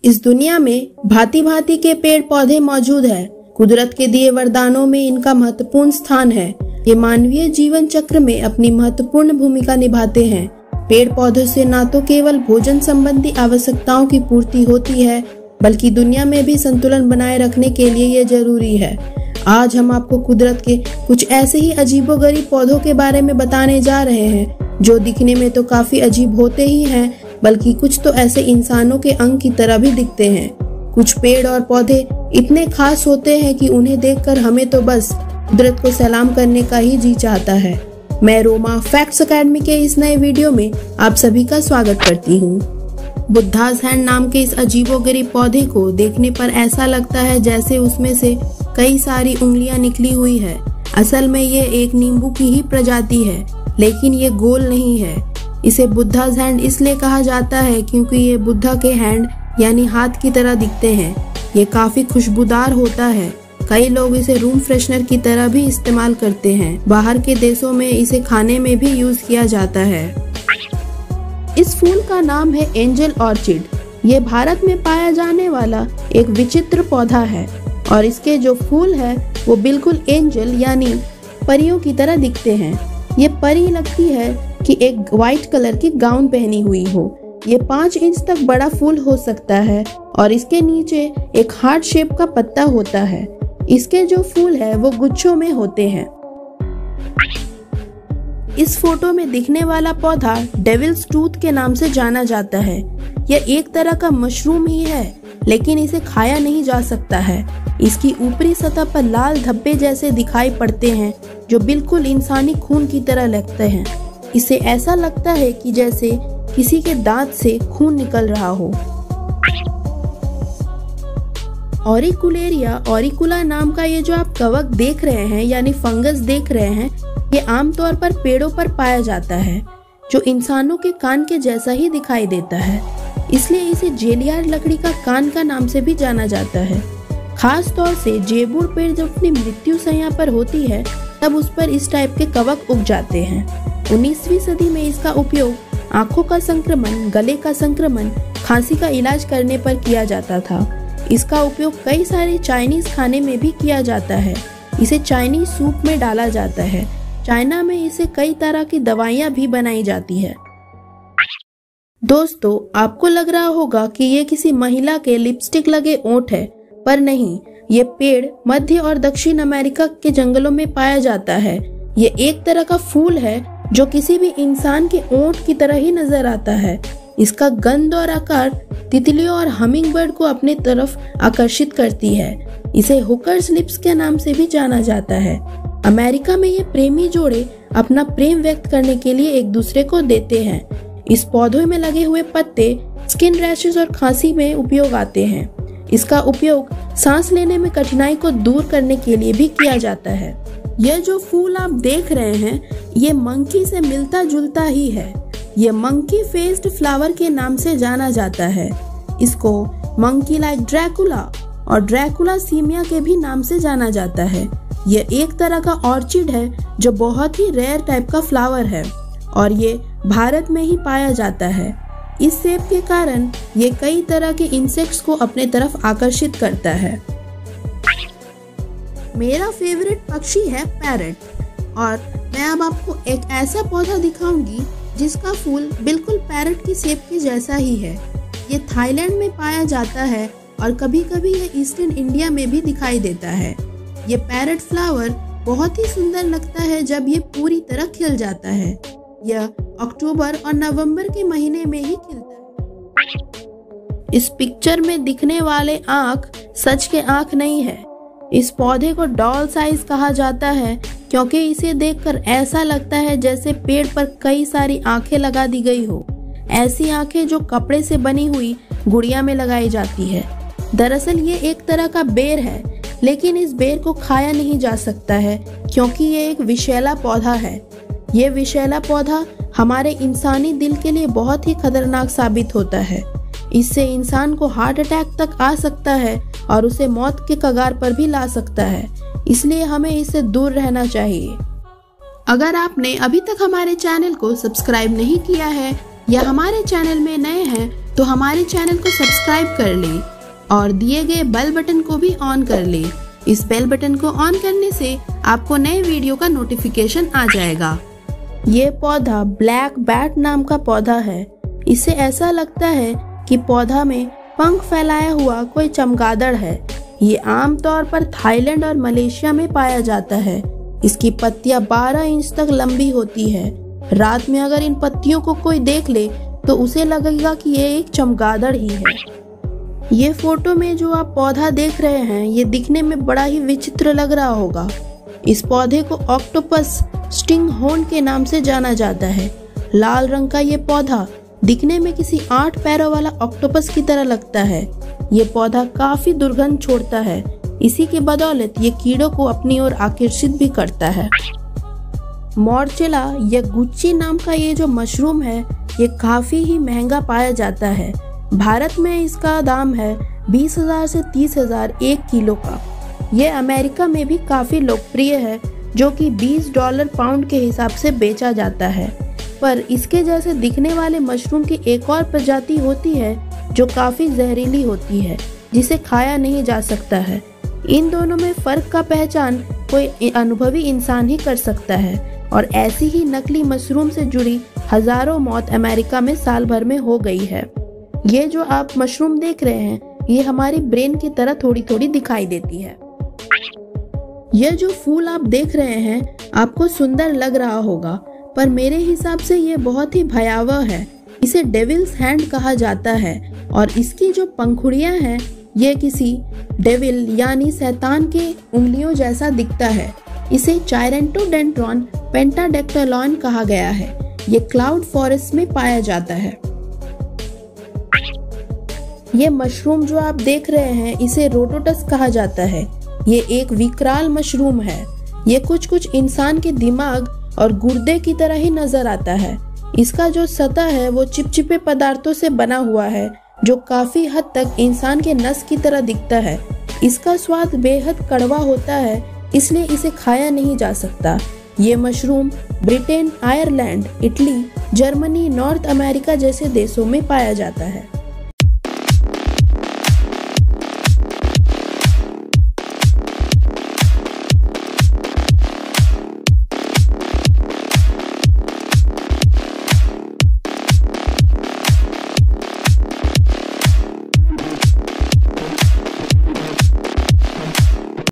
इस दुनिया में भांति भांति के पेड़ पौधे मौजूद है। कुदरत के दिए वरदानों में इनका महत्वपूर्ण स्थान है। ये मानवीय जीवन चक्र में अपनी महत्वपूर्ण भूमिका निभाते हैं। पेड़ पौधों से न तो केवल भोजन संबंधी आवश्यकताओं की पूर्ति होती है, बल्कि दुनिया में भी संतुलन बनाए रखने के लिए ये जरूरी है। आज हम आपको कुदरत के कुछ ऐसे ही अजीबोगरीब पौधों के बारे में बताने जा रहे हैं, जो दिखने में तो काफी अजीब होते ही हैं, बल्कि कुछ तो ऐसे इंसानों के अंग की तरह भी दिखते हैं। कुछ पेड़ और पौधे इतने खास होते हैं कि उन्हें देखकर हमें तो बस कुदरत को सलाम करने का ही जी चाहता है। मैं रोमा फैक्ट्स एकेडमी के इस नए वीडियो में आप सभी का स्वागत करती हूँ। बुद्धास हैंड नाम के इस अजीबोगरीब पौधे को देखने पर ऐसा लगता है जैसे उसमें से कई सारी उंगलियां निकली हुई है। असल में ये एक नींबू की ही प्रजाति है, लेकिन ये गोल नहीं है। इसे बुद्धास हैंड इसलिए कहा जाता है क्योंकि ये बुद्धा के हैंड यानी हाथ की तरह दिखते हैं। ये काफी खुशबूदार होता है। कई लोग इसे रूम फ्रेशनर की तरह भी इस्तेमाल करते हैं। बाहर के देशों में इसे खाने में भी यूज किया जाता है। इस फूल का नाम है एंजल ऑर्चिड। ये भारत में पाया जाने वाला एक विचित्र पौधा है और इसके जो फूल है वो बिल्कुल एंजल यानी परियों की तरह दिखते हैं। ये परी लगती है कि एक व्हाइट कलर की गाउन पहनी हुई हो। ये 5 इंच तक बड़ा फूल हो सकता है और इसके नीचे एक हार्ट शेप का पत्ता होता है। इसके जो फूल है वो गुच्छों में होते हैं। इस फोटो में दिखने वाला पौधा डेविल्स टूथ के नाम से जाना जाता है। यह एक तरह का मशरूम ही है, लेकिन इसे खाया नहीं जा सकता है। इसकी ऊपरी सतह पर लाल धब्बे जैसे दिखाई पड़ते हैं, जो बिल्कुल इंसानी खून की तरह लगते हैं। इसे ऐसा लगता है कि जैसे किसी के दांत से खून निकल रहा हो। ऑरिकुला नाम का ये जो आप कवक देख रहे हैं यानी फंगस देख रहे हैं, ये आमतौर पर पेड़ों पर पाया जाता है, जो इंसानों के कान के जैसा ही दिखाई देता है। इसलिए इसे जेलियार लकड़ी का कान का नाम से भी जाना जाता है। खास तौर से जेबूर पेड़ जब अपनी मृत्यु सैया पर होती है, तब उस पर इस टाइप के कवक उग जाते हैं। 19वीं सदी में इसका उपयोग आंखों का संक्रमण, गले का संक्रमण, खांसी का इलाज करने पर किया जाता था। इसका उपयोग कई सारे चाइनीज खाने में भी किया जाता है। इसे चाइनीज सूप में डाला जाता है। चाइना में इसे कई तरह की दवाइयां भी बनाई जाती है। दोस्तों, आपको लग रहा होगा कि ये किसी महिला के लिपस्टिक लगे ओंठ है, पर नहीं, ये पेड़ मध्य और दक्षिण अमेरिका के जंगलों में पाया जाता है। ये एक तरह का फूल है जो किसी भी इंसान के ओंठ की तरह ही नजर आता है। इसका गंध और आकार तितलियों और हमिंग बर्ड को अपने तरफ आकर्षित करती है। इसे हुकर्स लिप्स के नाम से भी जाना जाता है। अमेरिका में ये प्रेमी जोड़े अपना प्रेम व्यक्त करने के लिए एक दूसरे को देते हैं। इस पौधे में लगे हुए पत्ते स्किन रैशेस और खांसी में उपयोग आते हैं। इसका उपयोग सांस लेने में कठिनाई को दूर करने के लिए भी किया जाता है। यह जो फूल आप देख रहे हैं, ये मंकी से मिलता जुलता ही है। ये मंकी फेस्ड फ्लावर के नाम से जाना जाता है। इसको मंकी लाइक ड्रैकुला और ड्रैकुला सीमिया के भी नाम से जाना जाता है। यह एक तरह का ऑर्चिड है जो बहुत ही रेयर टाइप का फ्लावर है और ये भारत में ही पाया जाता है। इस शेप के कारण ये कई तरह के इंसेक्ट्स को अपने तरफ आकर्षित करता है। मेरा फेवरेट पक्षी है पैरट और मैं अब आपको एक ऐसा पौधा दिखाऊंगी जिसका फूल बिल्कुल पैरट की शेप के जैसा ही है। ये थाईलैंड में पाया जाता है और कभी कभी ये ईस्टर्न इंडिया में भी दिखाई देता है। ये पैरट फ्लावर बहुत ही सुंदर लगता है जब ये पूरी तरह खिल जाता है। यह अक्टूबर और नवंबर के महीने में ही खिलता है। इस पिक्चर में दिखने वाले आँख सच के आँख नहीं है। इस पौधे को डॉल साइज कहा जाता है क्योंकि इसे देखकर ऐसा लगता है जैसे पेड़ पर कई सारी आंखें लगा दी गई हो। ऐसी आंखें जो कपड़े से बनी हुई गुड़िया में लगाई जाती है। दरअसल ये एक तरह का बेर है, लेकिन इस बेर को खाया नहीं जा सकता है क्योंकि ये एक विषैला पौधा है। ये विषैला पौधा हमारे इंसानी दिल के लिए बहुत ही खतरनाक साबित होता है। इससे इंसान को हार्ट अटैक तक आ सकता है और उसे मौत के कगार पर भी ला सकता है। इसलिए हमें इससे दूर रहना चाहिए। अगर आपने अभी तक हमारे चैनल को सब्सक्राइब नहीं किया है या हमारे चैनल में नए हैं तो हमारे चैनल को सब्सक्राइब कर ले और दिए गए बेल बटन को भी ऑन कर ले। इस बेल बटन को ऑन करने से आपको नए वीडियो का नोटिफिकेशन आ जाएगा। ये पौधा ब्लैक बैट नाम का पौधा है। इसे ऐसा लगता है कि पौधा में पंख फैलाया हुआ कोई चमगादड़ है। ये आमतौर पर थाईलैंड और मलेशिया में पाया जाता है। इसकी पत्तियां 12 इंच तक लंबी होती है। रात में अगर इन पत्तियों को कोई देख ले तो उसे लगेगा कि ये एक चमगादड़ ही है। ये फोटो में जो आप पौधा देख रहे हैं, ये दिखने में बड़ा ही विचित्र लग रहा होगा। इस पौधे को ऑक्टोपस स्टिंग हॉर्न के नाम से जाना जाता है। लाल रंग का ये पौधा दिखने में किसी 8 पैरों वाला ऑक्टोपस की तरह लगता है। ये पौधा काफी दुर्गंध छोड़ता है। इसी के बदौलत ये कीड़ों को अपनी ओर आकर्षित भी करता है। मॉर्चेला या गुच्ची नाम का ये जो मशरूम है, ये काफी ही महंगा पाया जाता है। भारत में इसका दाम है 20,000 से 30,000 1 किलो का। ये अमेरिका में भी काफी लोकप्रिय है, जो कि $20 पाउंड के हिसाब से बेचा जाता है। पर इसके जैसे दिखने वाले मशरूम की एक और प्रजाति होती है जो काफी जहरीली होती है, जिसे खाया नहीं जा सकता है। इन दोनों में फर्क का पहचान कोई अनुभवी इंसान ही कर सकता है और ऐसी ही नकली मशरूम से जुड़ी हजारों मौत अमेरिका में साल भर में हो गई है। ये जो आप मशरूम देख रहे हैं, ये हमारी ब्रेन की तरह थोड़ी थोड़ी दिखाई देती है। यह जो फूल आप देख रहे हैं, आपको सुंदर लग रहा होगा, पर मेरे हिसाब से ये बहुत ही भयावह है। इसे डेविल्स हैंड कहा जाता है और इसकी जो पंखुड़ियां हैं, ये किसी डेविल यानी शैतान के उंगलियों जैसा दिखता है। इसे चायरेंटोडेंड्रॉन पेंटाडेक्टालॉन कहा गया है। ये क्लाउड फॉरेस्ट में पाया जाता है। ये मशरूम जो आप देख रहे हैं, इसे रोटोटस कहा जाता है। ये एक विकराल मशरूम है। ये कुछ इंसान के दिमाग और गुर्दे की तरह ही नजर आता है। इसका जो सतह है वो चिपचिपे पदार्थों से बना हुआ है, जो काफी हद तक इंसान के नस की तरह दिखता है। इसका स्वाद बेहद कड़वा होता है, इसलिए इसे खाया नहीं जा सकता। ये mushroom Britain, Ireland, Italy, Germany, north America जैसे देशों में पाया जाता है।